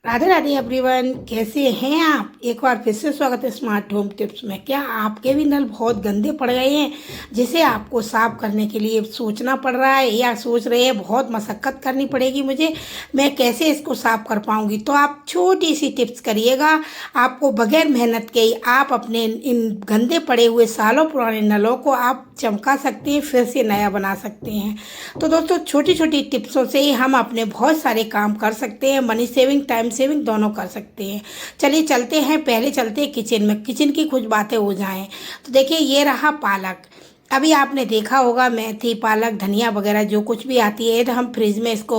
Radhe Radhe everyone, कैसे हैं आप। एक बार फिर से स्वागत है स्मार्ट होम टिप्स में। क्या आपके भी नल बहुत गंदे पड़ गए हैं जिसे आपको साफ करने के लिए सोचना पड़ रहा है या सोच रहे हैं बहुत मशक्क़त करनी पड़ेगी मुझे, मैं कैसे इसको साफ कर पाऊंगी। तो आप छोटी सी टिप्स करिएगा, आपको बगैर मेहनत के ही आप अपने इन गंदे पड़े हुए सालों पुराने नलों को आप चमका सकते हैं, फिर से नया बना सकते हैं। तो दोस्तों, छोटी छोटी टिप्सों से ही हम अपने बहुत सारे काम कर सकते हैं, मनी सेविंग टाइम सेविंग दोनों कर सकते हैं। चलिए चलते हैं, पहले चलते हैं किचन में, किचन की कुछ बातें हो जाएं। तो देखिए, ये रहा पालक। अभी आपने देखा होगा मेथी पालक धनिया वगैरह जो कुछ भी आती है, तो हम फ्रिज में इसको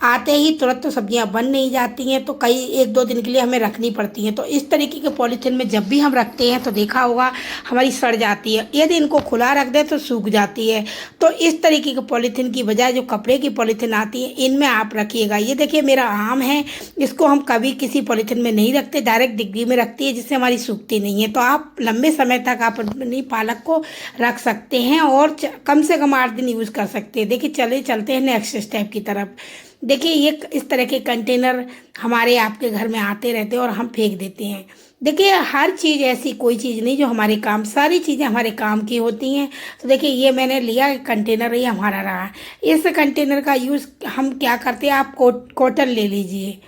आते ही तुरंत तो सब्जियां बन नहीं जाती हैं, तो कई एक दो दिन के लिए हमें रखनी पड़ती हैं। तो इस तरीके के पॉलीथीन में जब भी हम रखते हैं तो देखा होगा हमारी सड़ जाती है। यदि इनको खुला रख दे तो सूख जाती है। तो इस तरीके के पॉलीथीन की बजाय जो कपड़े की पॉलीथीन आती है इनमें आप रखिएगा। ये देखिए मेरा आम है, इसको हम कभी किसी पॉलीथीन में नहीं रखते, डायरेक्ट डिग्गी में रखती है जिससे हमारी सूखती नहीं है। तो आप लंबे समय तक आप अपनी पालक को रख सकते हैं और कम से कम 8 दिन यूज़ कर सकते हैं। देखिए चलते हैं नेक्स्ट स्टेप की तरफ। देखिए, ये इस तरह के कंटेनर हमारे आपके घर में आते रहते हैं और हम फेंक देते हैं। देखिए, हर चीज़ ऐसी कोई चीज़ नहीं जो हमारे काम, सारी चीज़ें हमारे काम की होती हैं। तो देखिए, ये मैंने लिया कंटेनर, ये हमारा रहा। इस कंटेनर का यूज़ हम क्या करते हैं, आप कॉटन ले लीजिए।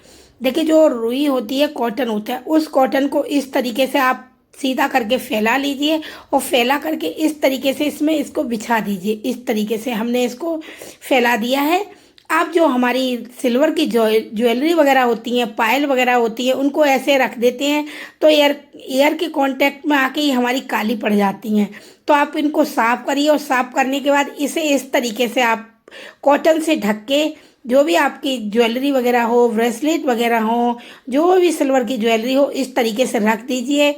देखिए, जो रुई होती है, कॉटन होता है, उस कॉटन को इस तरीके से आप सीधा करके फैला लीजिए और फैला करके इस तरीके से इसमें इसको बिछा दीजिए। इस तरीके से हमने इसको फैला दिया है। आप जो हमारी सिल्वर की ज्वेलरी वगैरह होती हैं, पायल वगैरह होती है, उनको ऐसे रख देते हैं तो एयर के कांटेक्ट में आके ही हमारी काली पड़ जाती हैं। तो आप इनको साफ करिए और साफ करने के बाद इसे इस तरीके से आप कॉटन से ढक के, जो भी आपकी ज्वेलरी वगैरह हो, ब्रेसलेट वगैरह हो, जो भी सिल्वर की ज्वेलरी हो, इस तरीके से रख दीजिए।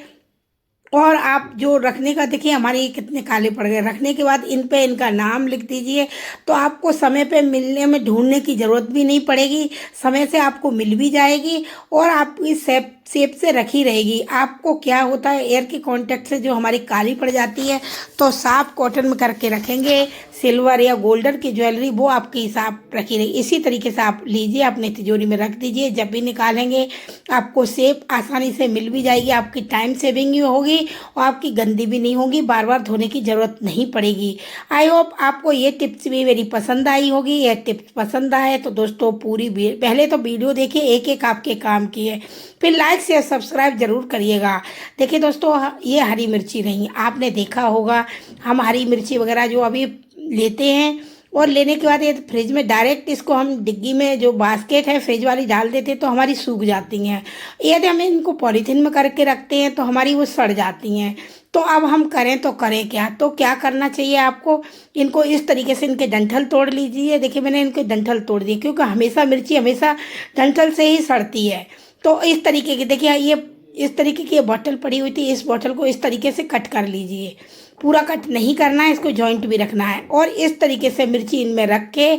और आप जो रखने का, देखिए हमारे ये कितने काले पड़ गए, रखने के बाद इन पे इनका नाम लिख दीजिए। तो आपको समय पे मिलने में ढूंढने की ज़रूरत भी नहीं पड़ेगी, समय से आपको मिल भी जाएगी और आपकी सेप से रखी रहेगी। आपको क्या होता है, एयर के कांटेक्ट से जो हमारी काली पड़ जाती है, तो साफ कॉटन में करके रखेंगे सिल्वर या गोल्डन की ज्वेलरी, वो आपकी हिसाब रखी रहेगी। इसी तरीके से आप लीजिए, अपने तिजोरी में रख दीजिए। जब भी निकालेंगे आपको सेप आसानी से मिल भी जाएगी, आपकी टाइम सेविंग भी होगी और आपकी गंदी भी नहीं होगी, बार बार धोने की ज़रूरत नहीं पड़ेगी। आई होप आपको ये टिप्स भी मेरी पसंद आई होगी। ये टिप्स पसंद आए तो दोस्तों पहले तो वीडियो देखिए, एक एक आपके काम की है, फिर लाइक शेयर सब्सक्राइब जरूर करिएगा। देखिए दोस्तों, ये हरी मिर्ची रही, आपने देखा होगा हम हरी मिर्ची वगैरह जो अभी लेते हैं और लेने के बाद ये फ्रिज में डायरेक्ट इसको हम डिग्गी में, जो बास्केट है फ्रिज वाली, डाल देते हैं तो हमारी सूख जाती हैं। यदि हम इनको पॉलीथीन में करके रखते हैं तो हमारी वो सड़ जाती हैं। तो अब हम करें तो करें क्या, तो क्या करना चाहिए आपको, इनको इस तरीके से इनके डंठल तोड़ लीजिए। देखिए मैंने इनके डंठल तोड़ दिए, क्योंकि हमेशा मिर्ची हमेशा डंठल से ही सड़ती है। तो इस तरीके की, देखिए ये इस तरीके की बॉटल पड़ी हुई थी, इस बॉटल को इस तरीके से कट कर लीजिए। पूरा कट नहीं करना है, इसको जॉइंट भी रखना है। और इस तरीके से मिर्ची इनमें रख के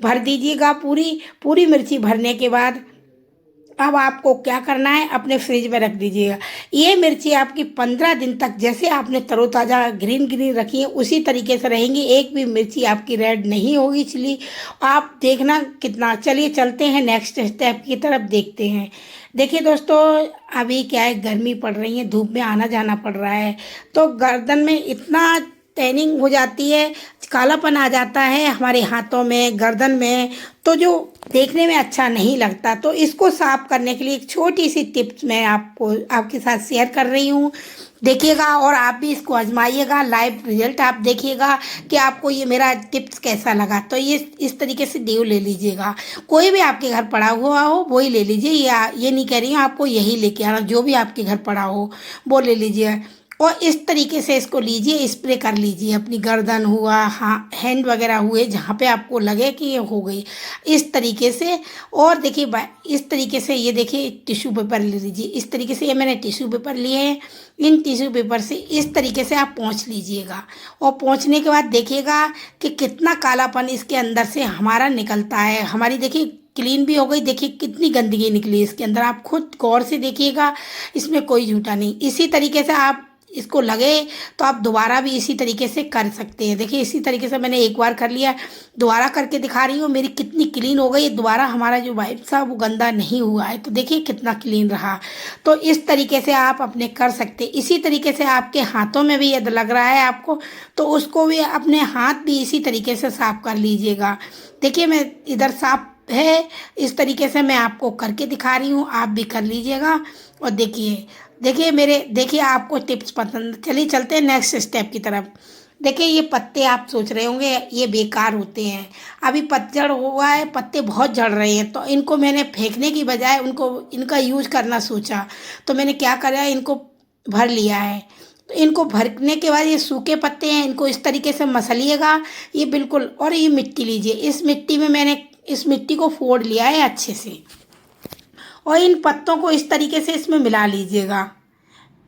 भर दीजिएगा। पूरी पूरी मिर्ची भरने के बाद अब आपको क्या करना है, अपने फ्रिज में रख दीजिएगा। ये मिर्ची आपकी 15 दिन तक, जैसे आपने तरोताज़ा ग्रीन ग्रीन रखी है उसी तरीके से रहेंगी। एक भी मिर्ची आपकी रेड नहीं होगी चिली, आप देखना कितना। चलिए चलते हैं नेक्स्ट स्टेप की तरफ, देखते हैं। देखिए दोस्तों, अभी क्या है, गर्मी पड़ रही है, धूप में आना जाना पड़ रहा है, तो गर्दन में इतना टैनिंग हो जाती है, कालापन आ जाता है हमारे हाथों में, गर्दन में, तो जो देखने में अच्छा नहीं लगता। तो इसको साफ करने के लिए एक छोटी सी टिप्स मैं आपके साथ शेयर कर रही हूँ। देखिएगा और आप भी इसको आजमाइएगा, लाइव रिजल्ट आप देखिएगा कि आपको ये मेरा टिप्स कैसा लगा। तो ये इस तरीके से देव ले लीजिएगा, कोई भी आपके घर पड़ा हुआ हो वही ले लीजिए। ये नहीं कह रही हूँ आपको यही लेके आना, जो भी आपके घर पड़ा हो वो ले लीजिए। और इस तरीके से इसको लीजिए, स्प्रे कर लीजिए अपनी गर्दन हुआ, हाँ हैंड वगैरह हुए, जहाँ पे आपको लगे कि ये हो गई, इस तरीके से। और देखिए इस तरीके से, ये देखिए टिश्यू पेपर ले लीजिए। इस तरीके से ये मैंने टिश्यू पेपर लिए हैं, इन टिश्यू पेपर से इस तरीके से आप पोंछ लीजिएगा। और पोंछने के बाद देखिएगा कि कितना कालापन इसके अंदर से हमारा निकलता है। हमारी देखिए क्लीन भी हो गई, देखिए कितनी गंदगी निकली इसके अंदर, आप खुद गौर से देखिएगा, इसमें कोई झूठा नहीं। इसी तरीके से आप इसको लगे तो आप दोबारा भी इसी तरीके से कर सकते हैं। देखिए इसी तरीके से मैंने एक बार कर लिया, दोबारा करके दिखा रही हूँ, मेरी कितनी क्लीन हो गई। दोबारा हमारा जो वाइप था वो गंदा नहीं हुआ है, तो देखिए कितना क्लीन रहा। तो इस तरीके से आप अपने कर सकते। इसी तरीके से आपके हाथों में भी यदि लग रहा है आपको, तो उसको भी अपने हाथ भी इसी तरीके से साफ कर लीजिएगा। देखिए मैं इधर साफ है, इस तरीके से मैं आपको करके दिखा रही हूँ, आप भी कर लीजिएगा। और देखिए देखिए देखिए आपको टिप्स पसंद। चलिए चलते हैं नेक्स्ट स्टेप की तरफ। देखिए ये पत्ते आप सोच रहे होंगे ये बेकार होते हैं, अभी पतझड़ हुआ है, पत्ते बहुत झड़ रहे हैं, तो इनको मैंने फेंकने की बजाय उनको इनका यूज करना सोचा। तो मैंने क्या करा, इनको भर लिया है। तो इनको भरने के बाद ये सूखे पत्ते हैं, इनको इस तरीके से मसलिएगा ये बिल्कुल। और ये मिट्टी लीजिए, इस मिट्टी में मैंने इस मिट्टी को फोड़ लिया है अच्छे से, और इन पत्तों को इस तरीके से इसमें मिला लीजिएगा।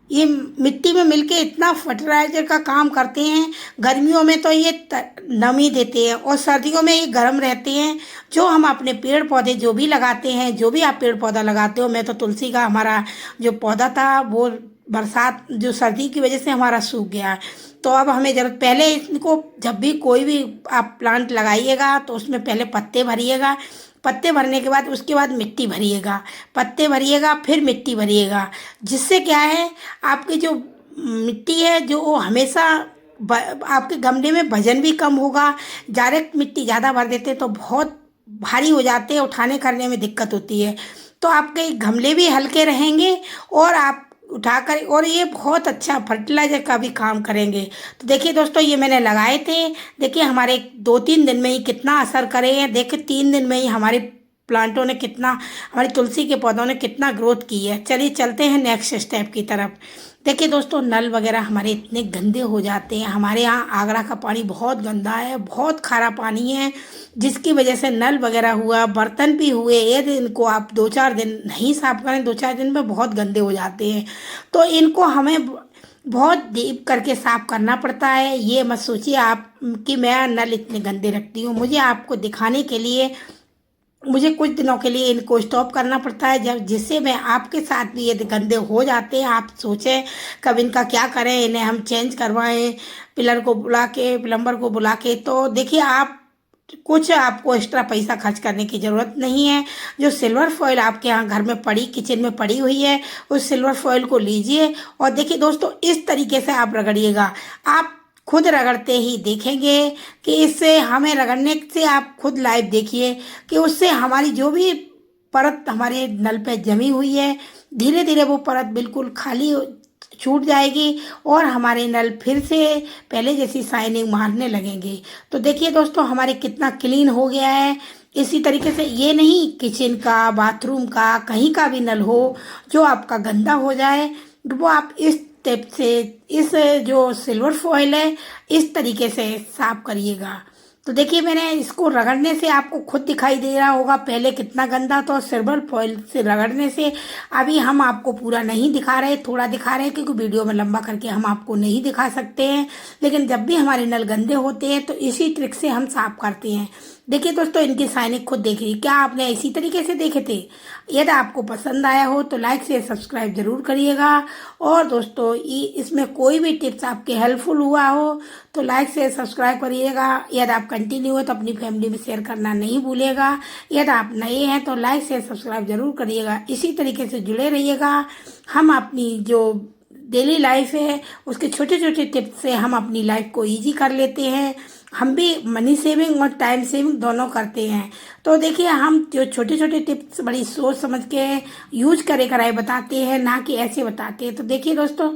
ये मिट्टी में मिलके इतना फर्टिलाइजर का काम करते हैं। गर्मियों में तो ये नमी देते हैं और सर्दियों में ये गर्म रहते हैं। जो हम अपने पेड़ पौधे जो भी लगाते हैं, जो भी आप पेड़ पौधा लगाते हो, मैं तो तुलसी का हमारा जो पौधा था वो बरसात जो सर्दी की वजह से हमारा सूख गया। तो अब हमें जरूरत, पहले इनको जब भी कोई भी आप प्लांट लगाइएगा तो उसमें पहले पत्ते भरिएगा, पत्ते भरने के बाद उसके बाद मिट्टी भरिएगा, पत्ते भरिएगा फिर मिट्टी भरिएगा। जिससे क्या है, आपकी जो मिट्टी है जो वो हमेशा आपके गमले में वजन भी कम होगा। डायरेक्ट मिट्टी ज़्यादा भर देते तो बहुत भारी हो जाते हैं, उठाने करने में दिक्कत होती है। तो आपके गमले भी हल्के रहेंगे और आप उठाकर, और ये बहुत अच्छा फर्टिलाइजर का भी काम करेंगे। तो देखिए दोस्तों ये मैंने लगाए थे, देखिए हमारे 2-3 दिन में ही कितना असर करे हैं। देखिए 3 दिन में ही हमारे प्लांटों ने कितना, हमारी तुलसी के पौधों ने कितना ग्रोथ की है। चलिए चलते हैं नेक्स्ट स्टेप की तरफ। देखिए दोस्तों नल वगैरह हमारे इतने गंदे हो जाते हैं। हमारे यहाँ आगरा का पानी बहुत गंदा है, बहुत खारा पानी है, जिसकी वजह से नल वगैरह हुआ, बर्तन भी हुए, यदि इनको आप 2-4 दिन नहीं साफ करें, 2-4 दिन में बहुत गंदे हो जाते हैं। तो इनको हमें बहुत डीप करके साफ करना पड़ता है। ये मत सोचिए आप कि मैं नल इतने गंदे रखती हूँ। मुझे आपको दिखाने के लिए मुझे कुछ दिनों के लिए इनको स्टॉप करना पड़ता है, जब जिससे मैं आपके साथ भी ये गंदे हो जाते हैं। आप सोचें कब इनका क्या करें, इन्हें हम चेंज करवाएं प्लम्बर को बुला के। तो देखिए आप कुछ आपको एक्स्ट्रा पैसा खर्च करने की ज़रूरत नहीं है। जो सिल्वर फॉइल आपके यहाँ घर में पड़ी, किचन में पड़ी हुई है, उस सिल्वर फॉइल को लीजिए और देखिए दोस्तों इस तरीके से आप रगड़िएगा। आप खुद रगड़ते ही देखेंगे कि इससे हमें रगड़ने से, आप खुद लाइव देखिए कि उससे हमारी जो भी परत हमारे नल पे जमी हुई है, धीरे धीरे वो परत बिल्कुल खाली छूट जाएगी और हमारे नल फिर से पहले जैसी शाइनिंग मारने लगेंगे। तो देखिए दोस्तों हमारे कितना क्लीन हो गया है। इसी तरीके से ये नहीं, किचन का, बाथरूम का, कहीं का भी नल हो जो आपका गंदा हो जाए, वो आप इस टिप से, इस जो सिल्वर फॉइल है, इस तरीके से साफ करिएगा। तो देखिए मैंने इसको रगड़ने से आपको खुद दिखाई दे रहा होगा पहले कितना गंदा था, और सिल्वर फॉइल से रगड़ने से अभी हम आपको पूरा नहीं दिखा रहे, थोड़ा दिखा रहे हैं क्योंकि वीडियो में लंबा करके हम आपको नहीं दिखा सकते हैं। लेकिन जब भी हमारे नल गंदे होते हैं तो इसी ट्रिक से हम साफ करते हैं। देखिए दोस्तों इनकी शाइनिंग खुद देखिए, क्या आपने इसी तरीके से देखे थे? यदि आपको पसंद आया हो तो लाइक शेयर सब्सक्राइब जरूर करिएगा। और दोस्तों इसमें कोई भी टिप्स आपके हेल्पफुल हुआ हो तो लाइक शेयर सब्सक्राइब करिएगा। यदि आप कंटिन्यू है तो अपनी फैमिली में शेयर करना नहीं भूलिएगा। यदि आप नए हैं तो लाइक शेयर सब्सक्राइब जरूर करिएगा। इसी तरीके से जुड़े रहिएगा। हम अपनी जो डेली लाइफ है उसके छोटे छोटे टिप्स से हम अपनी लाइफ को ईजी कर लेते हैं। हम भी मनी सेविंग और टाइम सेविंग दोनों करते हैं। तो देखिए हम जो छोटे छोटे टिप्स बड़ी सोच समझ के यूज करे कराए बताते हैं, ना कि ऐसे बताते हैं। तो देखिए दोस्तों,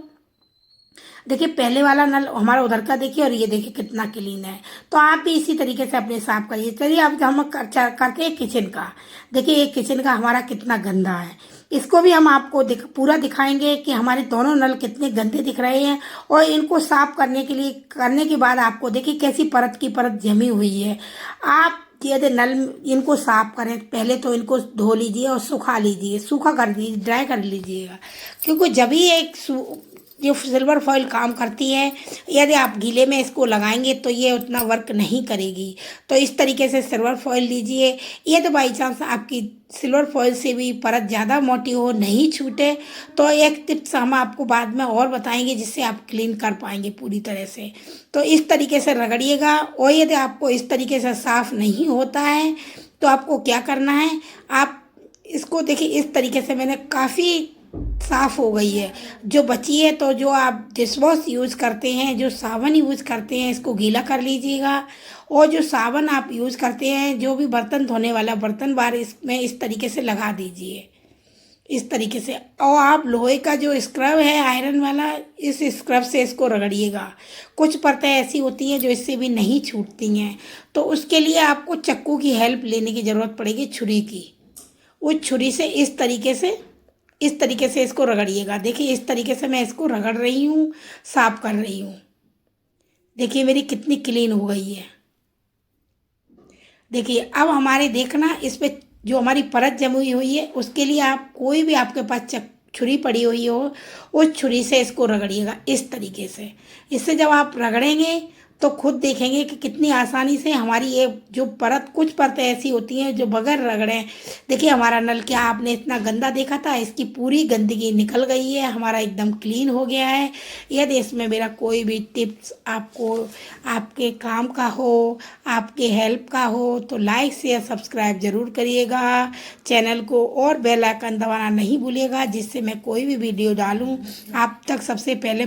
देखिए पहले वाला नल हमारा उधर का देखिए और ये देखिए कितना क्लीन है। तो आप भी इसी तरीके से अपने साफ करिए। चलिए अब हम करते हैं किचन का। देखिए ये किचन का हमारा कितना गंदा है, इसको भी हम आपको पूरा दिखाएंगे कि हमारे दोनों नल कितने गंदे दिख रहे हैं। और इनको साफ करने के बाद आपको देखिए कैसी परत की परत जमी हुई है। आप यदि नल इनको साफ करें पहले तो इनको धो लीजिए और सुखा लीजिए, सूखा कर दीजिए, ड्राई कर लीजिएगा। क्योंकि जब ही एक जो सिल्वर फॉइल काम करती है, यदि आप गीले में इसको लगाएंगे तो ये उतना वर्क नहीं करेगी। तो इस तरीके से सिल्वर फॉइल लीजिए। यदि बाई चांस आपकी सिल्वर फॉइल से भी परत ज़्यादा मोटी हो, नहीं छूटे, तो एक टिप्स हम आपको बाद में और बताएंगे जिससे आप क्लीन कर पाएंगे पूरी तरह से। तो इस तरीके से रगड़िएगा। और यदि आपको इस तरीके से साफ़ नहीं होता है तो आपको क्या करना है, आप इसको देखिए, इस तरीके से मैंने काफ़ी साफ़ हो गई है। जो बची है तो जो आप डिशवॉश यूज़ करते हैं, जो साबुन यूज़ करते हैं, इसको गीला कर लीजिएगा। और जो साबुन आप यूज़ करते हैं, जो भी बर्तन धोने वाला बर्तन बार, इसमें इस तरीके से लगा दीजिए, इस तरीके से। और आप लोहे का जो स्क्रब है आयरन वाला, इस स्क्रब से इसको रगड़िएगा। कुछ परतें ऐसी होती हैं जो इससे भी नहीं छूटती हैं, तो उसके लिए आपको चक्कू की हेल्प लेने की ज़रूरत पड़ेगी, छुरी की। उस छुरी से इस तरीके से इसको रगड़िएगा। देखिए इस तरीके से मैं इसको रगड़ रही हूँ, साफ कर रही हूँ। देखिए मेरी कितनी क्लीन हो गई है। देखिए अब हमारे देखना, इस पे जो हमारी परत जमी हुई है, उसके लिए आप कोई भी आपके पास छुरी पड़ी हुई हो, उस छुरी से इसको रगड़िएगा इस तरीके से। इससे जब आप रगड़ेंगे तो खुद देखेंगे कि कितनी आसानी से हमारी ये जो परत, कुछ परतें ऐसी होती हैं जो बगैर रगड़े, देखिए हमारा नल क्या आपने इतना गंदा देखा था, इसकी पूरी गंदगी निकल गई है, हमारा एकदम क्लीन हो गया है। यदि इसमें मेरा कोई भी टिप्स आपको आपके काम का हो, आपके हेल्प का हो, तो लाइक शेयर सब्सक्राइब ज़रूर करिएगा चैनल को, और बेल आइकन दबाना नहीं भूलिएगा, जिससे मैं कोई भी वीडियो डालूँ आप तक सबसे पहले